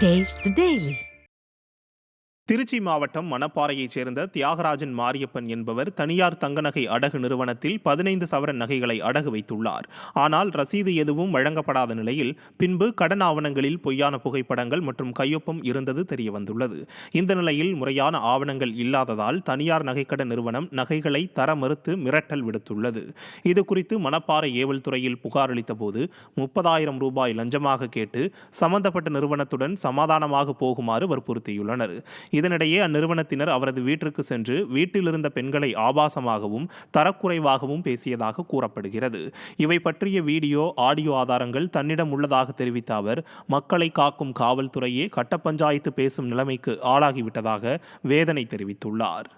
Taste the Daily. Trichy மாவட்டம் மணப்பாறையைச் சேர்ந்த தியாகராஜன் மாரியப்பன் என்பவர் தனியார் தங்க நகை அடகு நிறுவனத்தில் 15 சவரன் நகைகளை அடகு வைத்துள்ளார். ஆனால் ரசீது எதுவும் வழங்கப்படாத நிலையில் பின்பு கடன் ஆவணங்களில் பொய்யான புகைப்படங்கள் மற்றும் கையொப்பம் இருந்தது தெரியவந்துள்ளது. இந்த நிலையில் முறையான ஆவணங்கள் இல்லாததால் தனியார் நகைக்கடன் நிறுவனம் நகைகளை தர மறுத்து மிரட்டல் விடுத்துள்ளது. இதுகுறித்து மணப்பாறை ஏவல் துறையில் புகார் அளித்த போது 30,000 ரூபாய் லஞ்சமாக கேட்டு சம்பந்தப்பட்ட நிறுவனத்துடன் சமாதானமாக போகுமாறு வற்புறுத்தியுள்ளனர். இதனிடையே அந்நிறுவனத்தினர் அவரது வீட்டிற்கு சென்று வீட்டில் இருந்த பெண்களை ஆபாசமாகவும் தரக்குறைவாகவும் பேசியதாக கூறப்படுகிறது. இவை பற்றிய வீடியோ ஆடியோ ஆதாரங்கள் தன்னிடம் உள்ளதாக தெரிவித்த அவர் மக்களை காக்கும் காவல்துறையே கட்ட பஞ்சாயத்து பேசும் நிலைமைக்கு ஆளாகிவிட்டதாக வேதனை தெரிவித்துள்ளார்.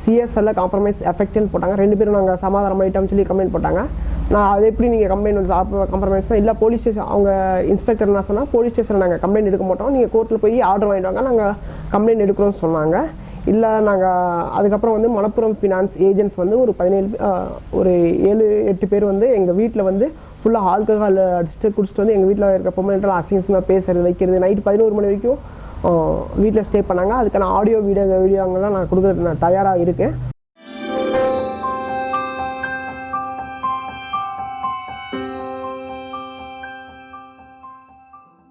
சிஎஸ்எல்ல காம்ப்ரமைஸ் எஃபெக்ட்னு போட்டாங்க. 2 பேரும் நாங்கள் சமாதானம் ஆகிட்டோம்னு சொல்லி கம்ப்ளைண்ட் போட்டாங்க. நான் அது எப்படி நீங்கள் கம்ப்ளைண்ட் வந்து காம்ப்ரமைஸ் தான் இல்லை போலீஸ் ஸ்டேஷன் அவங்க இன்ஸ்பெக்டர் என்ன சொன்னால் போலீஸ் ஸ்டேஷனில் நாங்கள் கம்ப்ளைண்ட் எடுக்க மாட்டோம், நீங்கள் கோர்ட்டில் போய் ஆர்டர் வாங்கிட்டு வாங்க, நாங்கள் கம்ப்ளைண்ட் எடுக்கிறோம்னு சொன்னாங்க. இல்லை நாங்கள் அதுக்கப்புறம் வந்து மணப்புரம் ஃபினான்ஸ் ஏஜென்ட்ஸ் வந்து ஒரு 7-8 பேர் வந்து எங்கள் வீட்டில் வந்து ஃபுல்லாக ஆல்கஹால் அடிச்சுட்டு குடிச்சிட்டு வந்து எங்கள் வீட்டில் இருக்க பொம்மைலாம் அசிங்கமாக பேசுறது வைக்கிறது நைட்டு 11 மணி வரைக்கும் வீட்டில் ஸ்டே பண்ணாங்க. அதுக்கான ஆடியோ வீடியோங்கள்லாம் நான் கொடுக்குறது நான் தயாராக இருக்கேன்.